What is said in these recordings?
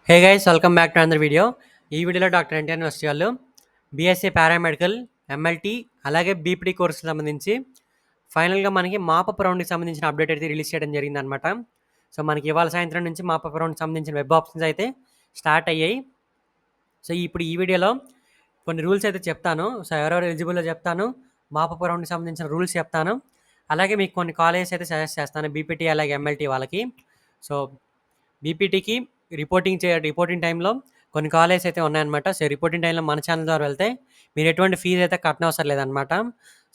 Hey guys welcome back to another video. ఈ వీడియోలో doctor NTR university వాళ్ళు బీఎస్సీ పారామెడికల్, ఎంఎల్టీ అలాగే బీపీడీ కోర్సుకి సంబంధించి ఫైనల్గా మనకి మాపప్ రౌండ్కి సంబంధించిన అప్డేట్ అయితే రిలీజ్ చేయడం జరిగిందనమాట. సో మనకి ఇవాళ సాయంత్రం నుంచి మాపప్ రౌండ్కి సంబంధించిన వెబ్ ఆప్షన్స్ అయితే స్టార్ట్ అయ్యాయి. సో ఇప్పుడు ఈ వీడియోలో కొన్ని రూల్స్ అయితే చెప్తాను. సో ఎవరెవరు ఎలిజిబుల్లో చెప్తాను, మాపప్ రౌండ్కి సంబంధించిన రూల్స్ చెప్తాను, అలాగే మీకు కొన్ని కాలేజెస్ అయితే సజెస్ట్ చేస్తాను బీపీటీ అలాగే ఎంఎల్టీ వాళ్ళకి. సో బీపీటీకి రిపోర్టింగ్ టైంలో కొన్ని కాలేజెస్ అయితే ఉన్నాయన్నమాట. సో రిపోర్టింగ్ టైంలో మన ఛానల్ ద్వారా వెళ్తే మీరు ఎటువంటి ఫీజు అయితే కట్టనవసరం లేదనమాట.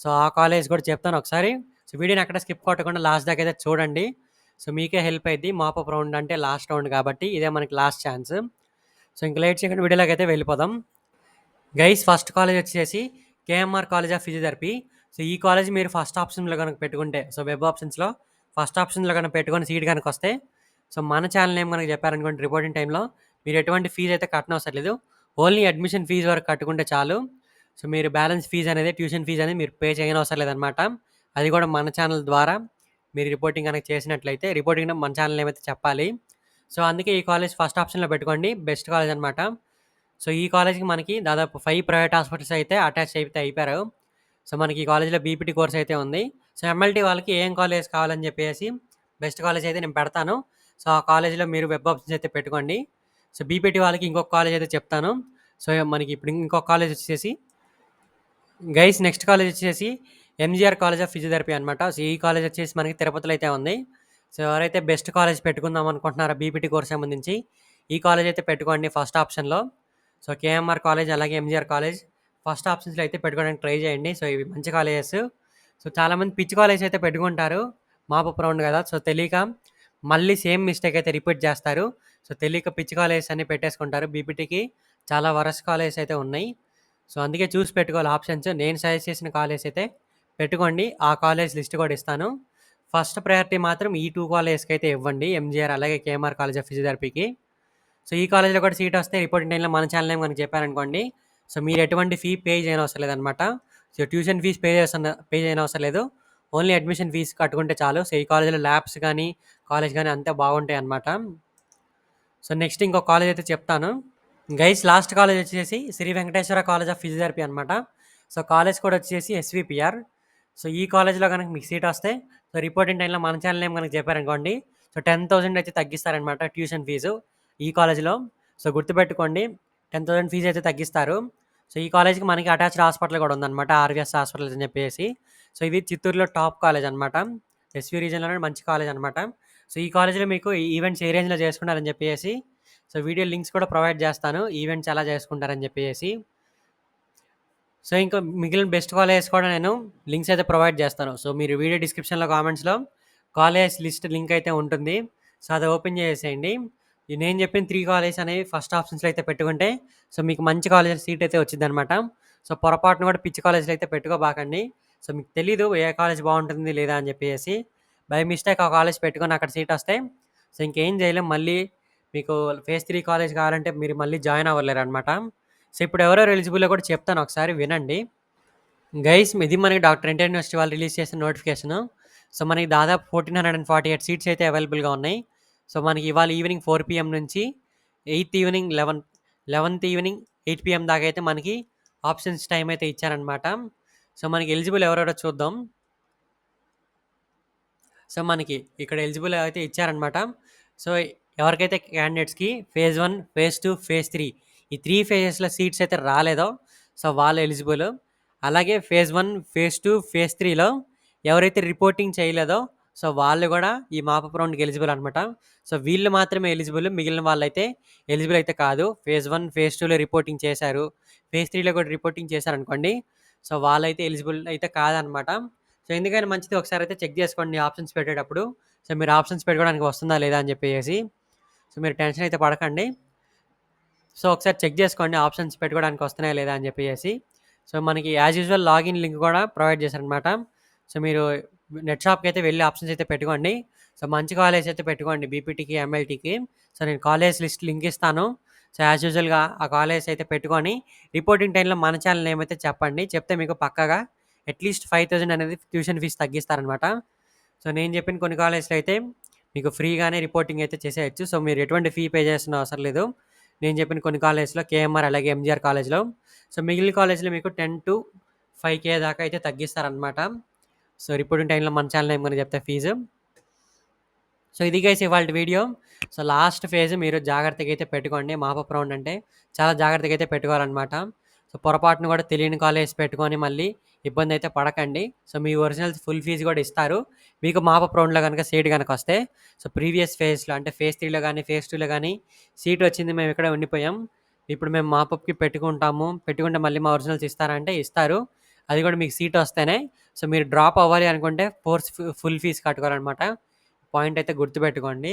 సో ఆ కాలేజ్ కూడా చెప్తాను ఒకసారి. సో వీడియోని అక్కడ స్కిప్ కొట్టకుండా లాస్ట్ దాకా అయితే చూడండి. సో మీకే హెల్ప్ అయింది. మాపప్ రౌండ్ అంటే లాస్ట్ రౌండ్ కాబట్టి ఇదే మనకి లాస్ట్ ఛాన్స్. సో ఇంక లేట్ చేయకుండా వీడియోలోకి అయితే వెళ్ళిపోదాం. గైస్ ఫస్ట్ కాలేజ్ వచ్చేసి KMR college of physiotherapy. So ఈ కాలేజ్ మీరు ఫస్ట్ ఆప్షన్లో కనుక పెట్టుకుంటే, సో వెబ్ ఆప్షన్స్లో ఫస్ట్ ఆప్షన్లో కనుక పెట్టుకొని సీట్ కనుక వస్తే, సో మన ఛానల్ నేమ్ కనుక చెప్పారనుకోండి రిపోర్టింగ్ టైంలో మీరు ఎటువంటి ఫీజు అయితే కట్టనవసరం లేదు. ఓన్లీ అడ్మిషన్ ఫీజు వరకు కట్టుకుంటే చాలు. సో మీరు బ్యాలెన్స్ ఫీజు అనేది, ట్యూషన్ ఫీజు అనేది మీరు పే చేయనవసరం లేదనమాట. అది కూడా మన ఛానల్ ద్వారా మీరు రిపోర్టింగ్ కనుక చేసినట్లయితే రిపోర్టింగ్ మన ఛానల్ నేమ్ అయితే చెప్పాలి. సో అందుకే ఈ కాలేజ్ ఫస్ట్ ఆప్షన్లో పెట్టుకోండి, బెస్ట్ కాలేజ్ అనమాట. సో ఈ కాలేజ్కి మనకి దాదాపు 5 ప్రైవేట్ హాస్పిటల్స్ అయితే అటాచ్ అయితే అయిపోయారు. సో మనకి ఈ కాలేజ్లో బీపీటీ కోర్స్ అయితే ఉంది. సో ఎంఎల్టీ వాళ్ళకి ఏం కాలేజ్ కావాలని చెప్పేసి బెస్ట్ కాలేజ్ అయితే నేను పెడతాను. సో ఆ కాలేజ్లో మీరు వెబ్ ఆప్షన్స్ అయితే పెట్టుకోండి. సో బీపీటీ వాళ్ళకి ఇంకొక కాలేజ్ అయితే చెప్తాను. సో మనకి ఇప్పుడు ఇంకొక కాలేజ్ వచ్చేసి గైస్ నెక్స్ట్ కాలేజ్ వచ్చేసి ఎంజీఆర్ కాలేజ్ ఆఫ్ ఫిజియోథెరపీ అనమాట. సో ఈ కాలేజ్ వచ్చేసి మనకి తిరుపతిలో అయితే ఉంది. సో ఎవరైతే బెస్ట్ కాలేజ్ పెట్టుకుందాం అనుకుంటున్నారో బీపీటీ కోర్స్ సంబంధించి ఈ కాలేజ్ అయితే పెట్టుకోండి ఫస్ట్ ఆప్షన్లో. సో కేఎంఆర్ కాలేజ్ అలాగే ఎంజీఆర్ కాలేజ్ ఫస్ట్ ఆప్షన్స్లో అయితే పెట్టుకోవడానికి ట్రై చేయండి. సో ఇవి మంచి కాలేజెస్. సో చాలామంది పిచ్చి కాలేజ్ అయితే పెట్టుకుంటారు, మాపప్ రౌండ్ కదా. సో తెలియక మళ్ళీ సేమ్ మిస్టేక్ అయితే రిపీట్ చేస్తారు. సో తెలియక పిచ్చి కాలేజెస్ అన్ని పెట్టేసుకుంటారు. బీపీటీకి చాలా వరస్ట్ కాలేజెస్ అయితే ఉన్నాయి. సో అందుకే చూసి పెట్టుకోవాలి ఆప్షన్స్. నేను సజెస్ట్ చేసిన కాలేజ్ అయితే పెట్టుకోండి. ఆ కాలేజ్ లిస్ట్ కూడా ఇస్తాను. ఫస్ట్ ప్రయారిటీ మాత్రం ఈ 2 కాలేజెస్కి అయితే ఇవ్వండి, ఎంజీఆర్ అలాగే కేఎంఆర్ కాలేజ్ ఆఫ్ ఫిజియోథెరపీకి. సో ఈ కాలేజ్లో కూడా సీట్ వస్తే రిపోర్టింగ్ టైంలో మన ఛానల్ నేమ్ మనకి చెప్పారనుకోండి, సో మీరు ఎటువంటి ఫీ పే చేయనవసరం లేదనమాట. సో ట్యూషన్ ఫీజ్ పే చేయనవసరం లేదు. ఓన్లీ అడ్మిషన్ ఫీజు కట్టుకుంటే చాలు. సో ఈ కాలేజ్లో ల్యాబ్స్ కానీ కాలేజ్ కానీ అంతా బాగుంటాయి అనమాట. సో నెక్స్ట్ ఇంకో కాలేజ్ అయితే చెప్తాను. గైస్ లాస్ట్ కాలేజ్ వచ్చేసి Sri Venkateswara college of physiotherapy అనమాట. సో కాలేజ్ కూడా వచ్చేసి ఎస్విపిఆర్. సో ఈ కాలేజ్లో కనుక మీకు సీట్ వస్తే, సో రిపోర్టింగ్ టైంలో మన ఛానల్ నేమ్ కనుక చెప్పారనుకోండి, సో 10,000 అయితే తగ్గిస్తారనమాట ట్యూషన్ ఫీజు ఈ కాలేజ్లో. సో గుర్తుపెట్టుకోండి, 10,000 ఫీజు అయితే తగ్గిస్తారు. సో ఈ కాలేజ్కి మనకి అటాచ్డ్ హాస్పిటల్ కూడా ఉందన్నమాట, ఆర్వీఎస్ హాస్పిటల్స్ అని చెప్పేసి. సో ఇది చిత్తూరులో టాప్ కాలేజ్ అనమాట, ఎస్వి రీజన్లోనే మంచి కాలేజ్ అనమాట. సో ఈ కాలేజ్లో మీకు ఈవెంట్స్ ఏ రేంజ్లో చేసుకుంటారని చెప్పేసి, సో వీడియో లింక్స్ కూడా ప్రొవైడ్ చేస్తాను, ఈవెంట్స్ ఎలా చేసుకుంటారని చెప్పేసి. సో ఇంకా మిగిలిన బెస్ట్ కాలేజెస్ కూడా నేను లింక్స్ అయితే ప్రొవైడ్ చేస్తాను. సో మీరు వీడియో డిస్క్రిప్షన్లో కామెంట్స్లో కాలేజ్ లిస్ట్ లింక్ అయితే ఉంటుంది. సో అది ఓపెన్ చేసేయండి. నేను చెప్పిన 3 కాలేజెస్ అనేవి ఫస్ట్ ఆప్షన్స్లో అయితే పెట్టుకుంటే, సో మీకు మంచి కాలేజ్ సీట్ అయితే వచ్చింది అనమాట. సో పొరపాటున కూడా పిచ్చి కాలేజ్లో అయితే పెట్టుకోబాకండి. సో మీకు తెలీదు ఏ కాలేజ్ బాగుంటుంది లేదా అని చెప్పేసి బై మిస్టేక్ ఆ కాలేజ్ పెట్టుకొని అక్కడ సీట్ వస్తే, సో ఇంకేం చేయలేం. మళ్ళీ మీకు ఫేజ్ 3 కాలేజ్ కావాలంటే మీరు మళ్ళీ జాయిన్ అవ్వలేరు అనమాట. సో ఇప్పుడు ఎవరెవరు ఎలిజిబుల్లో కూడా చెప్తాను, ఒకసారి వినండి. గైస్ ఇది మనకి డాక్టర్ ఎన్టీఆర్ యూనివర్సిటీ వాళ్ళు రిలీజ్ చేసిన నోటిఫికేషన్. సో మనకి దాదాపు 1448 సీట్స్ అయితే అవైలబుల్గా ఉన్నాయి. సో మనకి ఇవాళ ఈవినింగ్ 4 PM నుంచి 11th ఈవినింగ్ 8 PM దాకా అయితే మనకి ఆప్షన్స్ టైం అయితే ఇచ్చారనమాట. సో మనకి ఎలిజిబుల్ ఎవరెవరో చూద్దాం. సో మనకి ఇక్కడ ఎలిజిబుల్ అయితే ఇచ్చారనమాట. సో ఎవరికైతే క్యాండిడేట్స్కి ఫేజ్ 1, ఫేజ్ 2, ఫేజ్ 3 ఈ 3 ఫేజెస్లో సీట్స్ అయితే రాలేదో, సో వాళ్ళు ఎలిజిబుల్. అలాగే ఫేజ్ 1, ఫేజ్ 2, ఫేజ్ 3లో ఎవరైతే రిపోర్టింగ్ చేయలేదో, సో వాళ్ళు కూడా ఈ మాపప్ రౌండ్కి ఎలిజిబుల్ అనమాట. సో వీళ్ళు మాత్రమే ఎలిజిబుల్, మిగిలిన వాళ్ళైతే ఎలిజిబుల్ అయితే కాదు. ఫేజ్ 1, ఫేజ్ 2లో రిపోర్టింగ్ చేశారు, ఫేజ్ 3లో కూడా రిపోర్టింగ్ చేశారనుకోండి, సో వాళ్ళైతే ఎలిజిబుల్ అయితే కాదనమాట. సో ఎందుకైనా మంచిది ఒకసారి అయితే చెక్ చేసుకోండి ఆప్షన్స్ పెట్టేటప్పుడు. సో మీరు ఆప్షన్స్ పెట్టుకోవడానికి వస్తుందా లేదా అని చెప్పేసి. సో మీరు టెన్షన్ అయితే పడకండి. సో ఒకసారి చెక్ చేసుకోండి ఆప్షన్స్ పెట్టుకోవడానికి వస్తున్నాయా లేదా అని చెప్పేసి. సో మనకి యాజ్ యూజువల్ లాగిన్ లింక్ కూడా ప్రొవైడ్ చేశారనమాట. సో మీరు నెట్ షాప్కి అయితే వెళ్ళి ఆప్షన్స్ అయితే పెట్టుకోండి. సో మంచి కాలేజ్ అయితే పెట్టుకోండి బీపీటీకి, ఎంఎల్టీకి. సో నేను కాలేజ్ లిస్ట్ లింక్ ఇస్తాను. సో యాజ్ యూజువల్గా ఆ కాలేజ్ అయితే పెట్టుకొని రిపోర్టింగ్ టైంలో మన ఛానల్ నేమ్ అయితే చెప్పండి. చెప్తే మీకు పక్కాగా అట్లీస్ట్ 5,000 అనేది ట్యూషన్ ఫీజు తగ్గిస్తారనమాట. సో నేను చెప్పిన కొన్ని కాలేజ్లో అయితే మీకు ఫ్రీగానే రిపోర్టింగ్ అయితే చేసేయచ్చు. సో మీరు ఎటువంటి ఫీ పే చేయాల్సిన అవసరం లేదు. నేను చెప్పిన కొన్ని కాలేజెస్‌లో కేఎంఆర్ అలాగే ఎంజీఆర్ కాలేజ్‌లో. సో, మిగిలిన కాలేజ్‌లో మీకు 10,000-5,000 దాకా అయితే తగ్గిస్తారనమాట. సో, రిపోర్టింగ్ టైమ్‌లో మన ఛానల్ నేమ్ గూడా చెప్తా ఫీజు. సో, ఇది గైస్ ఇవాల్టి వీడియో. సో, లాస్ట్ ఫేజ్ మీరు జాగ్రత్తగా అయితే పెట్టుకోండి. మాపప్ రౌండ్ అంటే చాలా జాగ్రత్తగా అయితే పెట్టుకోవాలనమాట. సో, పొరపాటున కూడా తెలియని కాలేజ్ పెట్టుకొని మళ్ళీ ఇబ్బందయితే పడకండి. సో, మీ ఒరిజినల్ ఫుల్ ఫీజ్ కూడా ఇస్తారు. మీకు మాపప్ రౌండ్‌లో గనక సీట్ గనకొస్తే. సో, ప్రీవియస్ ఫేజ్‌లో అంటే ఫేజ్ 3లో గానీ, ఫేజ్ 2లో గానీ సీట్ వచ్చింది మేము ఇక్కడే ఉండిపోయాం. ఇప్పుడు మేము మాపప్‌కి పెట్టుకుంటాము. పెట్టుకుంటే మళ్ళీ మా ఒరిజినల్స్ ఇస్తారా అంటే ఇస్తారు. అది కూడా మీకు సీట్ వస్తేనే. సో, మీరు డ్రాప్ అవ్వాలి అనుకుంటే ఫుల్ ఫీజ్ కట్టుకోవాలనమాట. పాయింట్ అయితే గుర్తుపెట్టుకోండి.